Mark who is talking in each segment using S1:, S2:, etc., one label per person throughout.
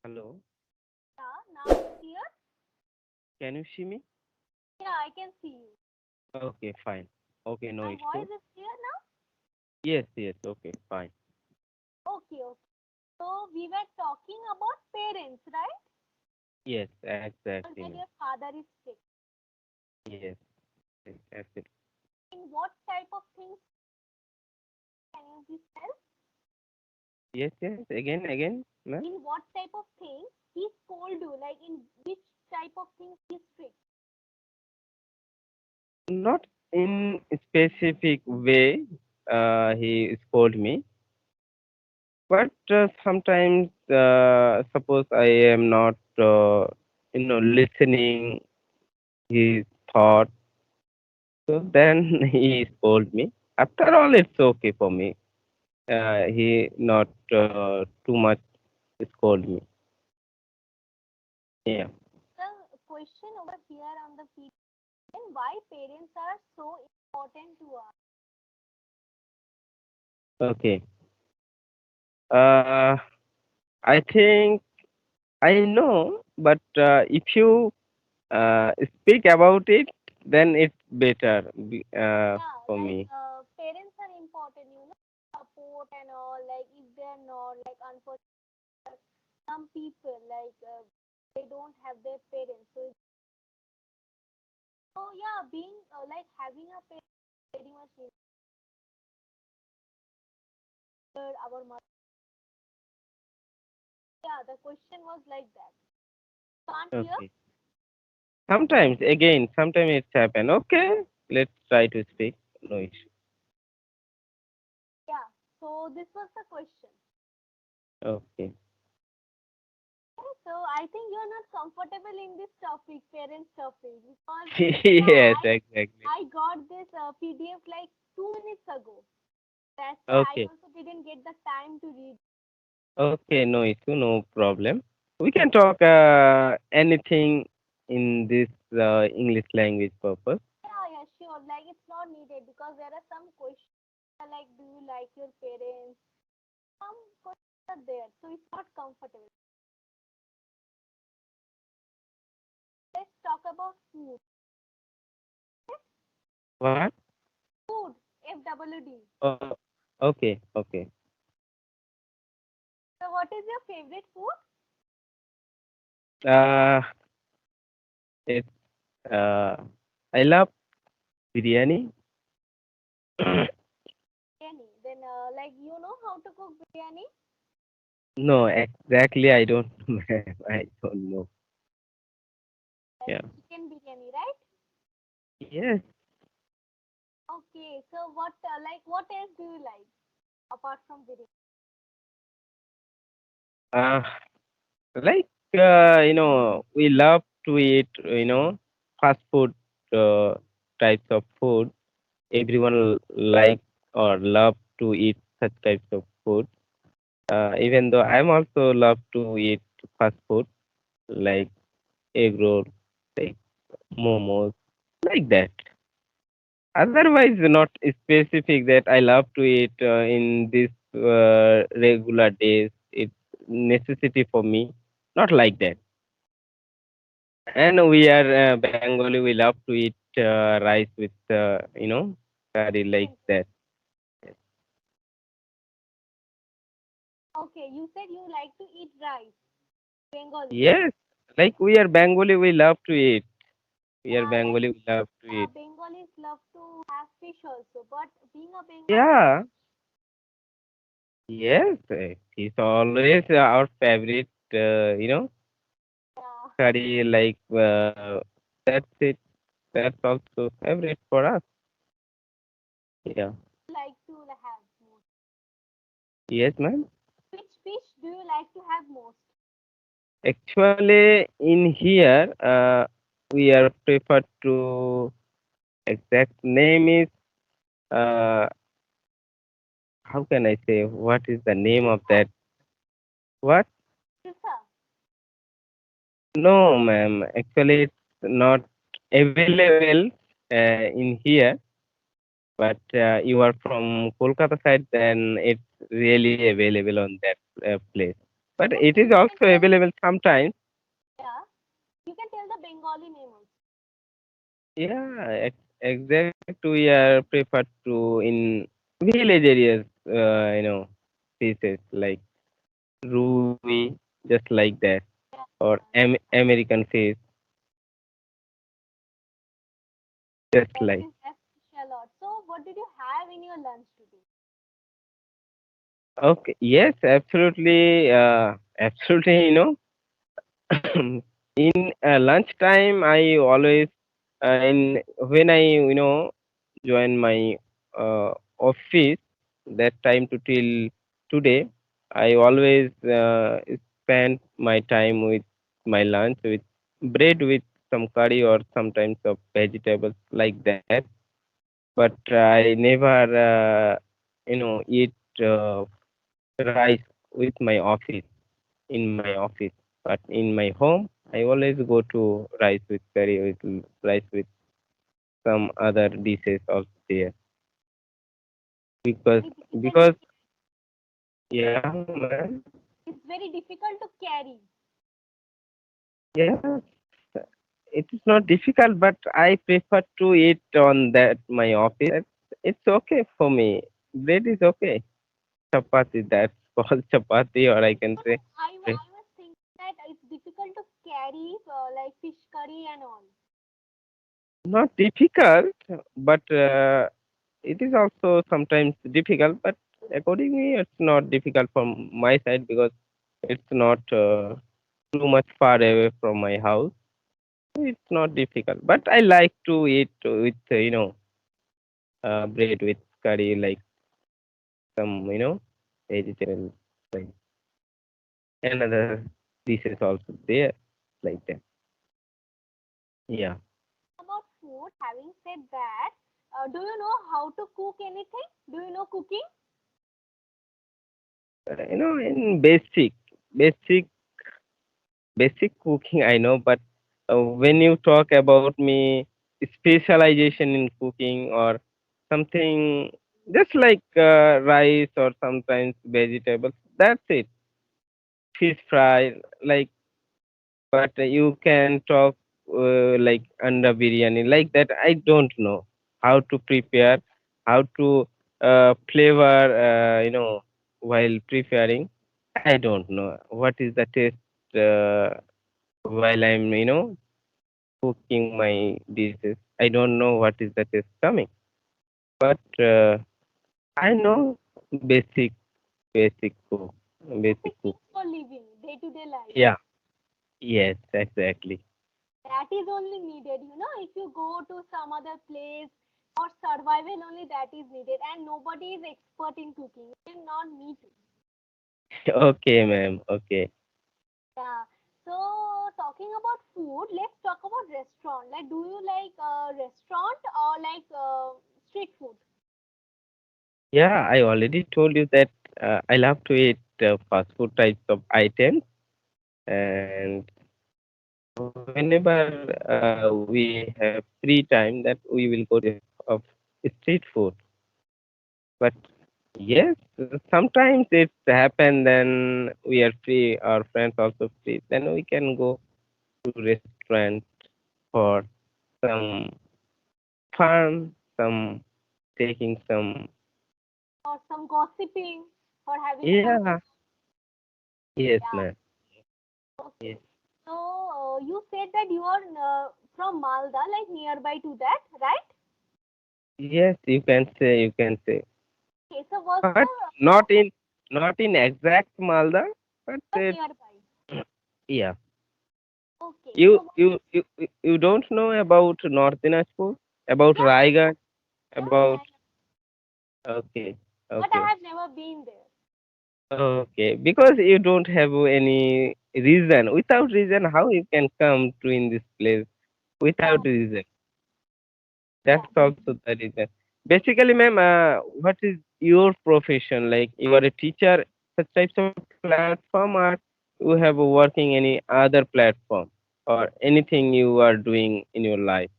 S1: Hello,
S2: Yeah, now it's clear?
S1: can you see me?
S2: Yeah, I can see you.
S1: Okay, fine. Okay, no
S2: My
S1: issue.
S2: voice is clear now?
S1: Yes, yes, okay, fine.
S2: Okay, okay. So we were talking about parents, right?
S1: Yes,
S2: You
S1: exactly,
S2: said
S1: ma'am.
S2: your father is sick.
S1: Yes, yes, absolutely.
S2: In what type of things can you please tell?
S1: Yes, yes, again, ma'am.
S2: In what type of things he scold you? Like in which type of things he strict?
S1: Not in specific way, he scolded me, but sometimes, suppose I am not, listening his thought, so then he scold me. After all, it's okay for me. He not too much scold me. Yeah.
S2: The question over here on the video, then why parents are so important to us?
S1: Okay. Uh, I think I know, but if you speak about it, then it's better
S2: Yeah,
S1: for
S2: like
S1: me.
S2: parents are important, support and all. Like if they're not, like unfortunately, some people like they don't have their parents. So yeah, being like having a parent very much needed our mother. Yeah, the question was like that. Can't hear?
S1: Okay. Sometimes it's happen. Okay, let's try to speak. No issue.
S2: Yeah. So this was the question.
S1: Okay.
S2: Okay, so I think you're not comfortable in this topic, parents topic, because yeah,
S1: Yes,
S2: I
S1: exactly.
S2: I got this PDF like 2 minutes ago. That's why I
S1: Okay.
S2: also didn't get the time to read.
S1: Okay, no issue, no problem. We can talk anything in this English language purpose.
S2: Yeah, yeah, sure. Like it's not needed because there are some questions like, do you like your parents? Some questions are there, so it's not comfortable. Let's talk about food.
S1: What?
S2: Food, FWD.
S1: Oh, okay, okay.
S2: So, what is your favorite food?
S1: Uh, it's I love biryani.
S2: Biryani. Then, like, you know how to cook biryani?
S1: No, exactly. I don't. I don't know.
S2: Like
S1: Yeah.
S2: chicken biryani, right?
S1: Yes.
S2: Okay. So, what else do you like apart from biryani?
S1: Uh, like we love to eat. Fast food types of food. Everyone like or love to eat such types of food. Even though I'm also love to eat fast food like egg roll, like momos, like that. Otherwise, not specific that I love to eat in this regular days. It's necessity for me, not like that. And we are Bengali. We love to eat rice with curry like
S2: Chicken.
S1: that.
S2: Okay. You said you like to eat rice. Bengali.
S1: Yes, like we are Bengali. We love to eat. We are
S2: Yeah, like
S1: Bengali. We love to eat.
S2: Bengalis love to have fish also. But being a Bengali,
S1: Yeah. Yes, it's always our favorite.
S2: yeah,
S1: Curry like that's it. That's also favorite for us. Yeah.
S2: like to have most.
S1: Yes, ma'am.
S2: Which fish do you like to have most?
S1: Actually, in here, we are preferred to exact name is how can I say what is the name of
S2: Tilsa.
S1: that? What?
S2: Tilsa.
S1: No, ma'am. Actually, it's not available in here. But you are from Kolkata side, then it's really available on that place. but
S2: Okay,
S1: it is
S2: you can
S1: also
S2: tell.
S1: available sometimes.
S2: Yeah, you can tell the Bengali name also.
S1: Yeah, exact. We are preferred to in village areas, places like Rui, just like that,
S2: Yeah,
S1: or American fish, just
S2: that
S1: like.
S2: is that's a lot. So, what did you have in your lunch today?
S1: Okay, yes, absolutely, absolutely. In lunchtime, I always, in when I join my office, that time to till today, I always spend my time with my lunch with bread with some curry or sometimes of vegetables like that. But I never, eat rice with my office in my office. But in my home, I always go to rice with curry with rice with some other dishes also there because
S2: Very difficult to
S1: because
S2: carry.
S1: yeah, man,
S2: It's very difficult to carry.
S1: yeah, it is not difficult, but I prefer to eat on that my office. It's okay for me. Bread is okay. Chapati, that's called chapati, or I can
S2: No, no,
S1: say
S2: I was thinking that it's difficult to carry like fish curry and all.
S1: not difficult, but it is also sometimes difficult. But accordingly, it's not difficult from my side because it's not too much far away from my house. It's not difficult. But I like to eat with bread with curry, like some vegetable, like another dishes also there, like that. Yeah.
S2: About food, having said that, do you know how to cook anything? Do you know cooking?
S1: In basic cooking I know, but when you talk about me specialization in cooking or something just like rice or sometimes vegetables, that's it. Fish fry, like, but you can talk like under biryani like that. I don't know how to prepare, how to flavor, while preparing. I don't know what is the taste while I'm cooking my dishes. I don't know what is the taste coming, but I know basic cook, basic
S2: Basic
S1: cook.
S2: things for living, day to day life.
S1: Yeah. Yes, exactly.
S2: That is only needed, if you go to some other place for survival only that is needed and nobody is expert in cooking and not me too.
S1: Okay, ma'am. Okay.
S2: Yeah. So talking about food, let's talk about restaurant. Like, do you like restaurant or like street food?
S1: Yeah, I already told you that I love to eat fast food types of items, and whenever we have free time, that we will go to of street food. But yes, sometimes it happen. Then we are free. Our friends also free. Then we can go to restaurant for some fun, some taking some.
S2: Or some gossiping or having some
S1: Yeah. Yes,
S2: yeah.
S1: ma'am.
S2: Okay.
S1: Yes.
S2: So you said that you are from Malda, like nearby to that, right?
S1: Yes, you can say. You can say.
S2: Okay. So what's
S1: But
S2: the
S1: not in exact Malda, but
S2: but
S1: it's
S2: nearby?
S1: yeah.
S2: Okay.
S1: You
S2: So
S1: you you you don't know about North Dinajpur, about
S2: yeah,
S1: Raigarh,
S2: yeah,
S1: about
S2: yeah.
S1: okay,
S2: But I
S1: okay,
S2: have never been there.
S1: okay. Because you don't have any reason. Without reason, how you can come to in this place
S2: Yeah,
S1: without reason?
S2: yeah.
S1: That's also the reason. Basically, ma'am, what is your profession? Like you are a teacher, such types of platform, or you have working any other platform, or anything you are doing in your life?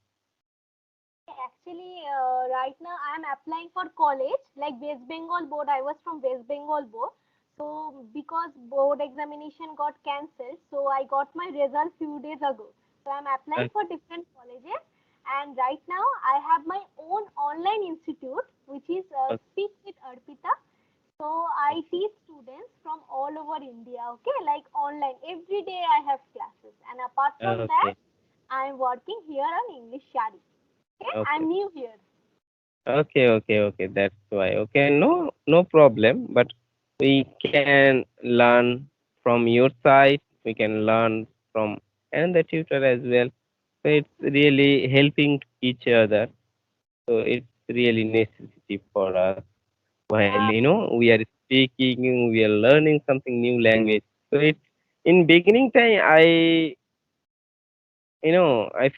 S2: Actually, right now I am applying for college, like West Bengal board. I was from West Bengal board, So because board examination got cancelled, so I got my result few days ago. So I'm applying
S1: Okay.
S2: for different colleges, and right now I have my own online institute, which is Speak with Arpita. So I teach students from all over India. Okay, like online every day I have classes, and apart from that,
S1: Okay.
S2: I am working here on English Shadi. Okay, I'm
S1: Okay.
S2: new here.
S1: Okay. Okay. Okay. That's why. Okay. No. No problem. But we can learn from your side. We can learn from another tutor as well. So it's really helping each other. So it's really necessity for us while
S2: Yeah,
S1: we are speaking, we are learning something new language. So it's in beginning time I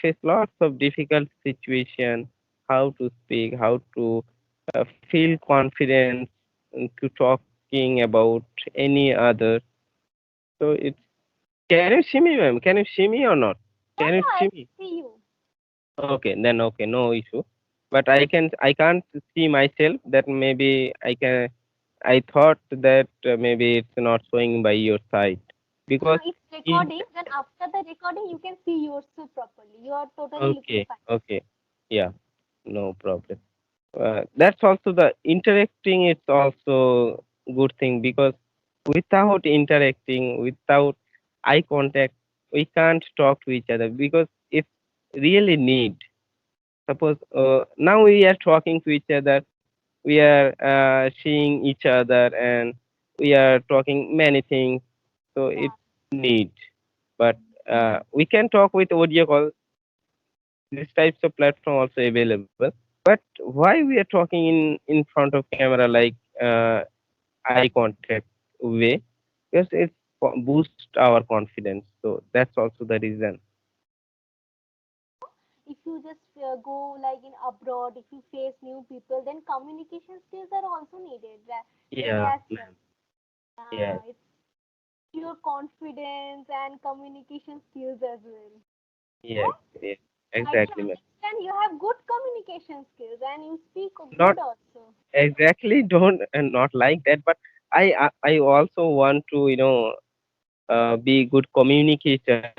S1: face lots of difficult situation, how to speak, how to feel confidence to talking about any other. So it's can you see me, ma'am? Can you see me or not?
S2: yeah,
S1: Can you
S2: yeah. I
S1: see me?
S2: see you.
S1: Okay, then okay, no issue. But I can't see myself. That maybe I thought that maybe it's not showing by your side
S2: No, no,
S1: because
S2: it's
S1: in
S2: recording. Then after the recording, you can see yourself properly. You are totally looking
S1: okay,
S2: fine.
S1: okay, yeah, no problem. That's also the interacting. It's also good thing because without interacting, without eye contact, we can't talk to each other because it's really need. Suppose now we are talking to each other, we are seeing each other, and we are talking many things. So
S2: Yeah.
S1: it's need, but we can talk with audio call. These types of platform also available. But why we are talking in front of camera like eye contact way? Because it boosts our confidence. So that's also the reason.
S2: If you just go like in abroad, if you face new people, then communication skills are also needed. Like
S1: Yeah,
S2: as
S1: ma'am. Yes,
S2: it's your confidence and communication skills as well.
S1: yes, yes,
S2: I can
S1: exactly, ma'am.
S2: understand you have good communication skills and you speak
S1: Not
S2: good also.
S1: exactly, don't and not like that, but I also want to be good communicator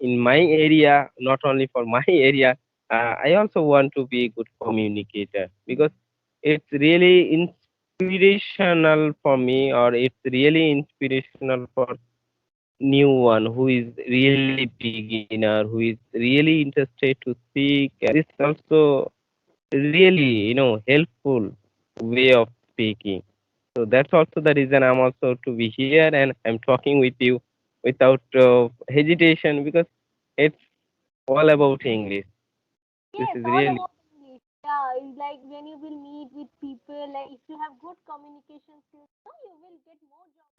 S1: in my area, not only for my area. I also want to be a good communicator because it's really inspirational for me, or it's really inspirational for new one who is really beginner, who is really interested to speak. This also really helpful way of speaking. So that's also the reason I'm also to be here and I'm talking with you without hesitation because it's all about English. This
S2: Yes,
S1: is
S2: all
S1: really
S2: about English. Yeah, it's like when you will meet with people, like if you have good communication skills, no, you will get more jobs.